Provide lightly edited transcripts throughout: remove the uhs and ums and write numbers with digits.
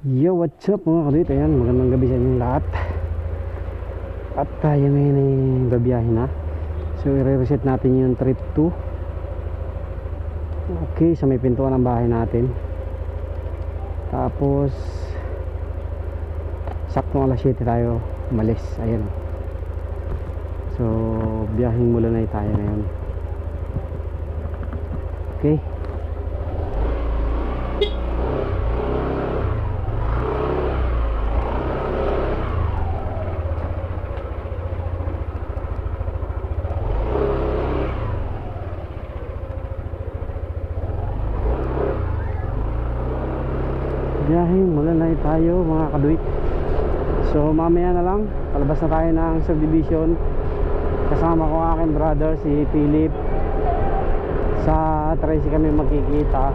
Yo, what's up mga kadit? Ayan, magandang gabi sa inyong lahat. At tayo may gabiyahin na. So, i-reset natin yung trip 2. Okay, sa may pintuan ng bahay natin. Tapos saktong alas 7 tayo umalis. Ayan. So, biyahing mula na tayo ngayon. Okay. Biyahing mula na tayo mga kaduit. So mamaya na lang palabas na tayo ng subdivision. Kasama ko aking brother si Philip. Sa Tracy kami magkikita.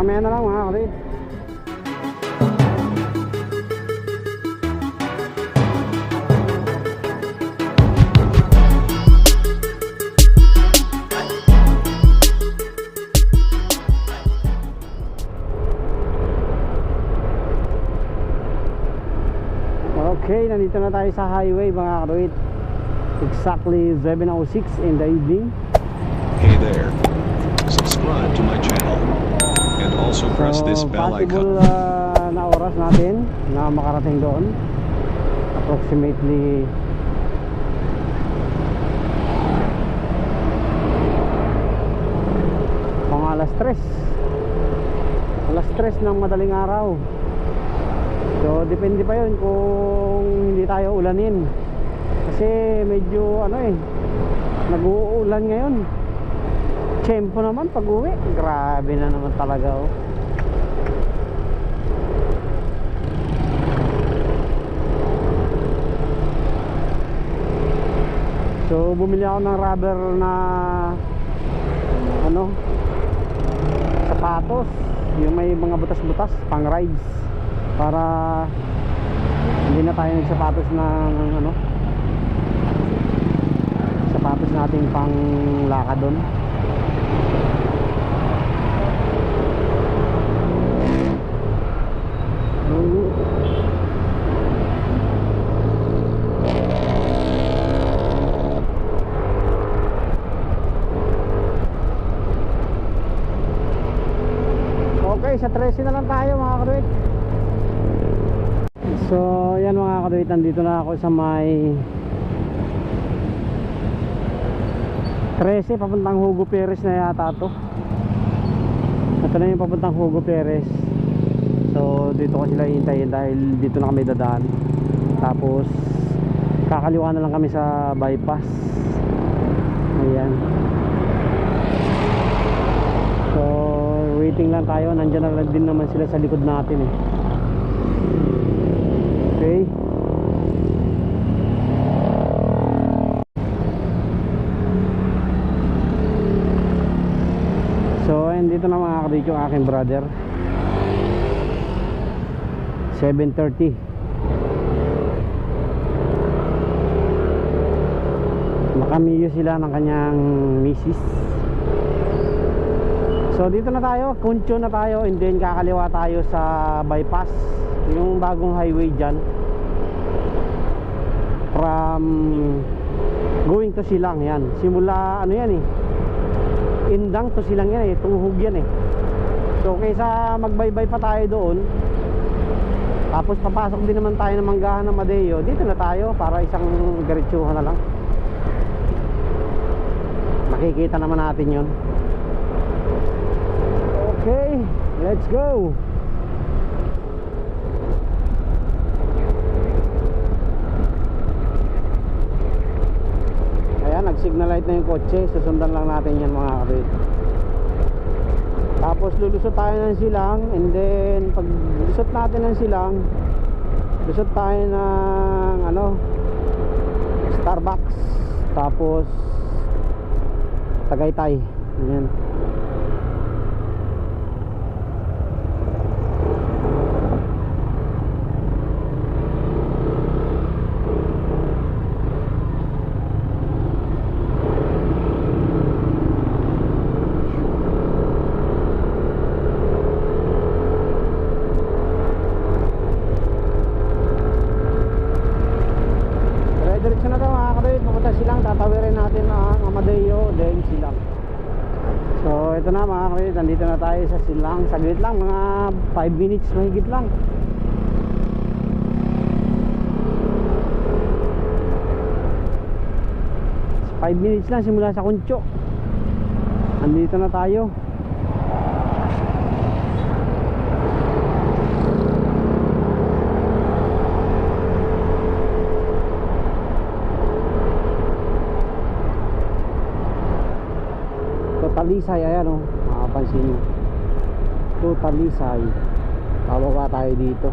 Mamaya na lang mga kapatid. Okay, nandito na tayo sa highway mga kapatid. Exactly 7:06 in the evening. Hey there. Subscribe to my channel. And also press this bell icon. Na oras natin na makarating doon approximately pang alas 3 ng madaling araw. So depende pa yun kung hindi tayo ulanin, kasi medyo nag-uulan ngayon. Tiyempo naman pag uwi, grabe na naman talaga oh. So bumili ako ng rubber na sapatos, yung may mga butas-butas pang rides, para hindi na tayo nagsapatos ng sapatos natin pang lakad doon. Okay, sa 13 na lang tayo mga kaduit. So yan mga kaduit, nandito na ako sa may 13 papuntang Hugo Perez na yata to. Ito na yung papuntang Hugo Perez. So dito ko sila hintayin dahil dito na kami dadaan. Tapos kakaliwa na lang kami sa bypass. Ayan. So waiting lang tayo. Nandiyan na lang din naman sila sa likod natin eh. Okay. So dito na mga kadit yung aking brother. 7:30. Makamiyo sila ng kanyang misis. So dito na tayo, Kuncho na tayo, and then kakaliwa tayo sa bypass, yung bagong highway dyan from going to Silang. Yan, simula yan eh, Indang to Silang yan eh, Tuhog yan eh. So kaysa magbaybay pa tayo doon, tapos papasok din naman tayo ng Manggahan ng Madeo, dito na tayo para isang diretsuhan na lang. Makikita naman natin yun. Okay, let's go. nag-signal light na yung kotse, susundan lang natin yan mga kabit. Tapos lulusot tayo ng silang, and then pag lusot natin ng silang, lusot tayo ng ano, Starbucks, tapos Tagaytay. Ayan. Diretso na ito mga kabit, papunta silang, tatawirin natin ang Amadeo, then silang. So ito na mga kabit, nandito na tayo sa silang. Saglit lang, mga 5 minutes mahigit lang. So, 5 minutes lang simula sa Kuncho. Nandito na tayo. Talisay, ayan o, makapansin nyo. Ito Talisay. Bababa tayo dito.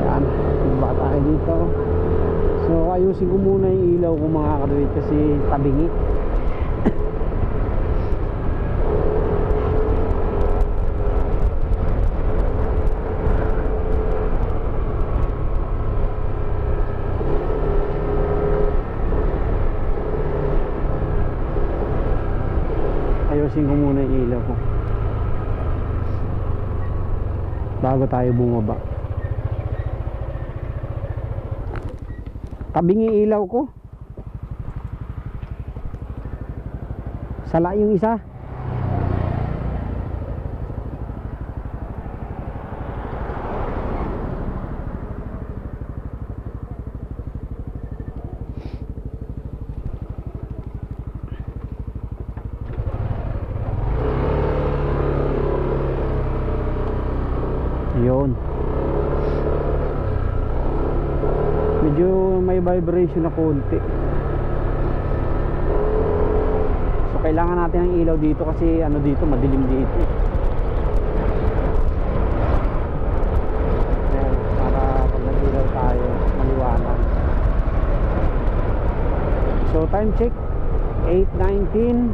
Ayan, bababa tayo dito. So ayusin ko muna yung ilaw ko mga kaduwit kasi tabingi. Ayusin ko muna yung ilaw ko bago tayo bumaba. Tabingi ilaw ko, sala yung isa. Yun, medyo may vibration na konti. So kailangan natin ng ilaw dito kasi ano dito, madilim dito. Ayan, para pag nag-ilaw tayo maliwanag. So time check 8:19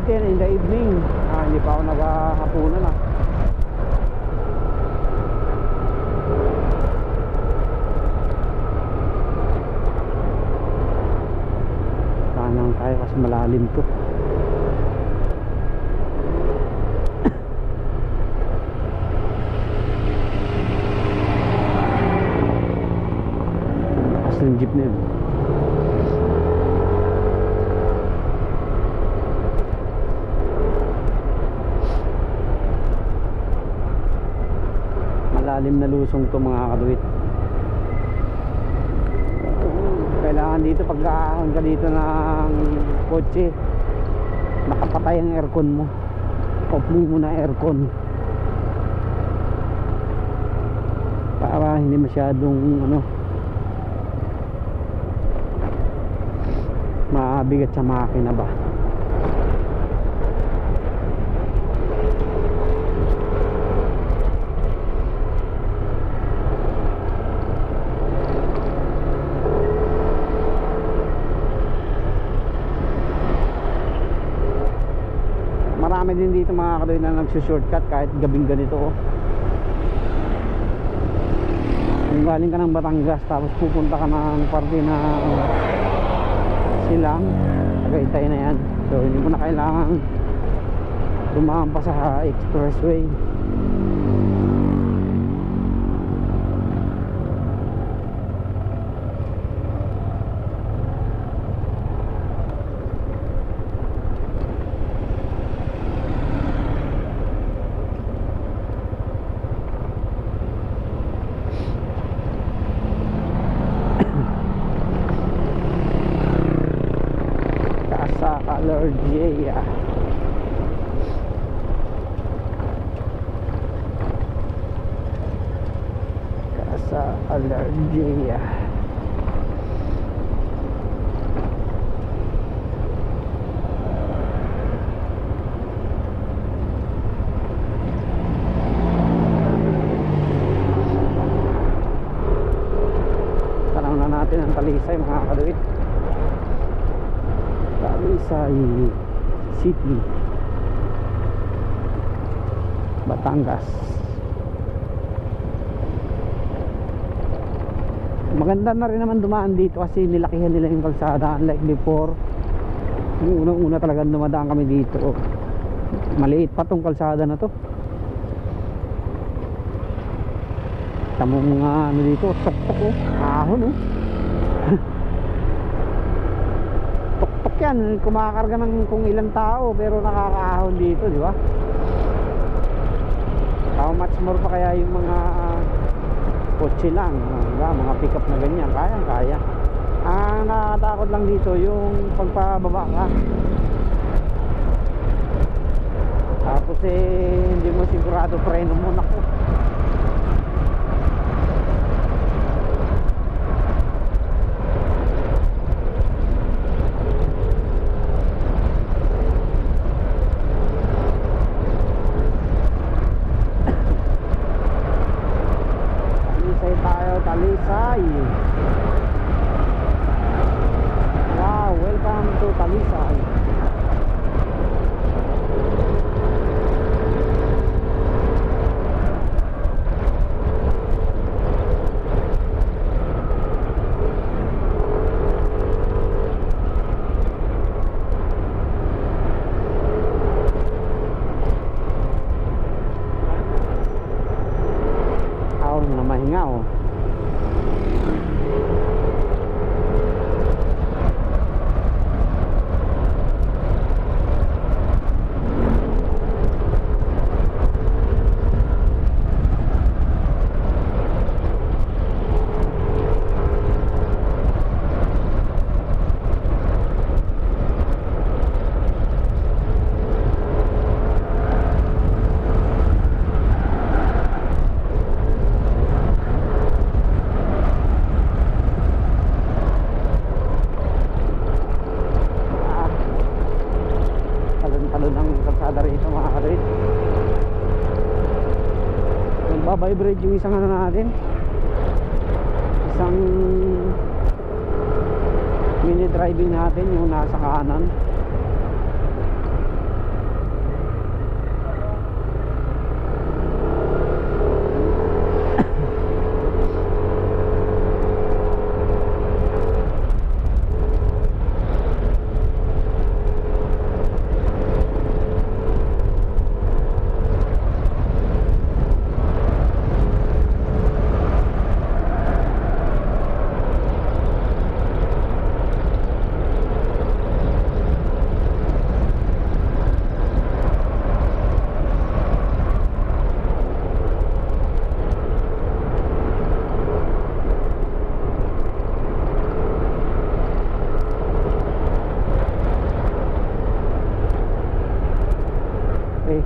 in the evening. Hindi pa ako naghahapunan ah. Tanang tayo kasi malalim to. Lakas ng jeep na yun. Malalim na lusong to mga kaduwit. Kailangan dito pag aahon ka dito ng kotse, nakapatay ang aircon mo. Off mo muna aircon para hindi masyadong ano, mabigat sa makina ba. Marami din dito mga kadoy na nagsushortcut kahit gabing ganito oh. Kung galing ka ng Batangas tapos pupunta ka ng parte na Silang, Tagaytay na yan. So hindi mo na kailangan dumaan pa sa expressway. Lord, yeah. sa Alergia. Tanong na natin ang Talisay mga kaduit. Talisay City, Batangas. Maganda na rin naman dumaan dito kasi nilakihan nila yung kalsada unlike before. Yung unang-una talagang dumadaan kami dito, maliit pa tong kalsada na to. Tamo mga ano dito, tok-tok oh, ahon oh. Tok-tok yan, kumakarga ng kung ilang tao pero nakakaahon dito, di ba? How much more pa kaya yung mga kotse lang, mga pick up na ganyan, kaya. Ang nakakatakot lang dito yung pagpababa ka, tapos hindi mo sigurado preno mo, naku. Talisay. Wow, welcome to Talisay. Aw, namahinga oh. Nagbabibrate yung isang ano natin, isang mini driving natin, yung nasa kanan.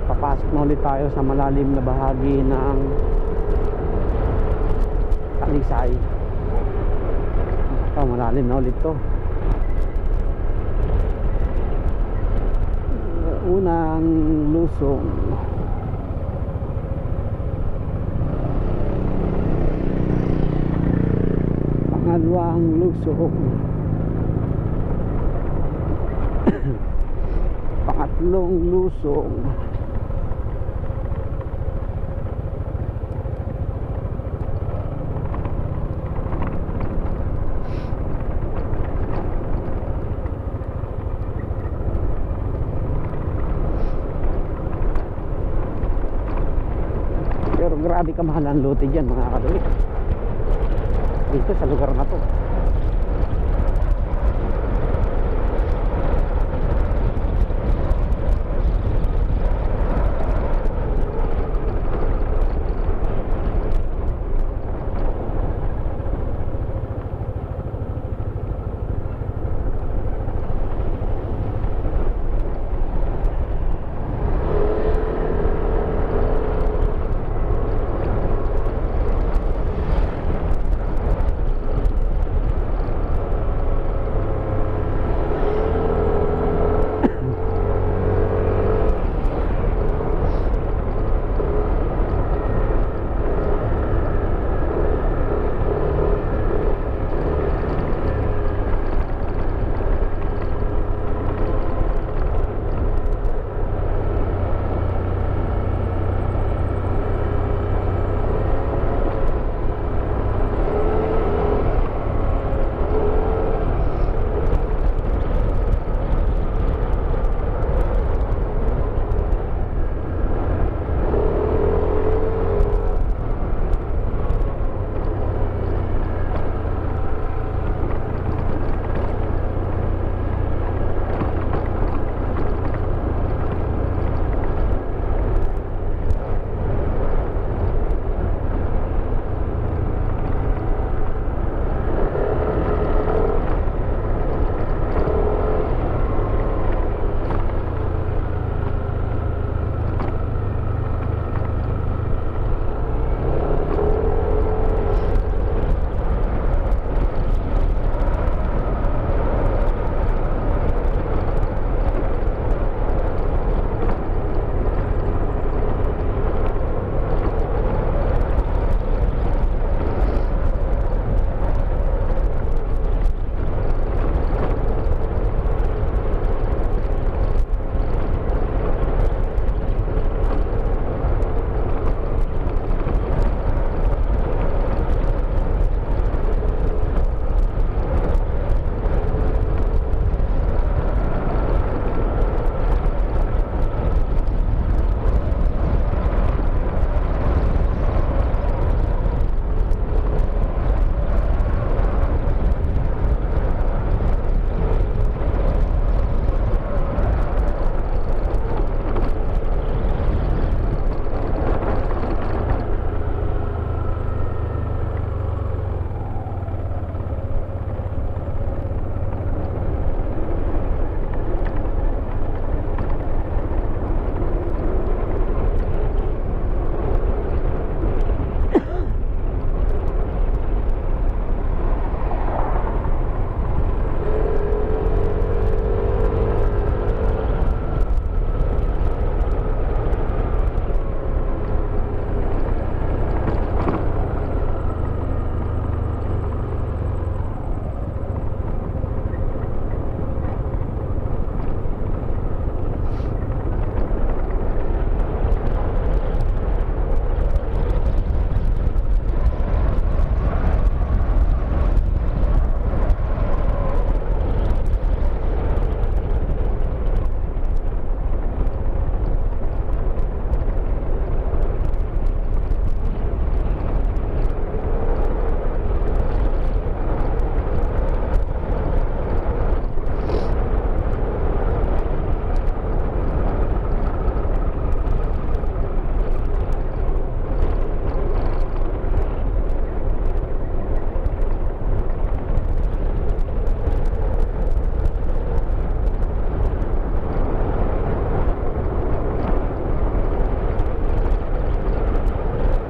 Papasok na ulit tayo sa malalim na bahagi ng Talisay. Ito, malalim na ulit to. Unang lusong, pangalawang lusong, pangatlong lusong, pero grabe kamahal ang lote dyan mga kadulit dito sa lugar na to.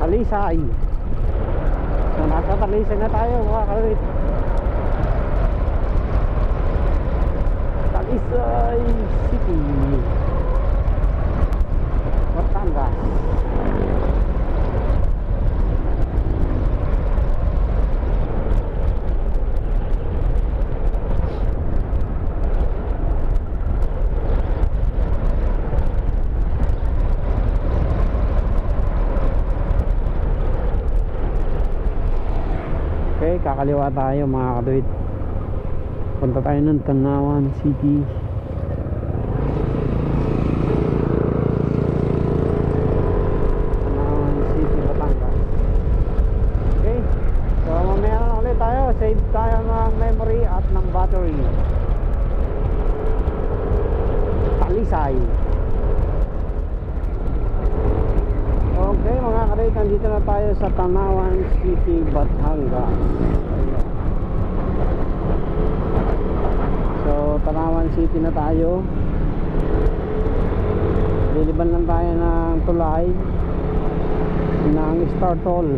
Talisay. So nasa Talisay na tayo mga kalawit. Talisay City, Batangas. Okay, kakaliwa tayo mga kaduit. Punta tayo ng Tanawan City. Tanawan City, Batangas. Okay, so mamaya na ulit tayo. Save tayo ng memory at ng battery. Talisay. Okay mga kaduit, nandito na tayo sa Tanawan City, Batangas. Ayan. So Tanawan City na tayo. Liliban lang tayo ng tulay ng Star Toll.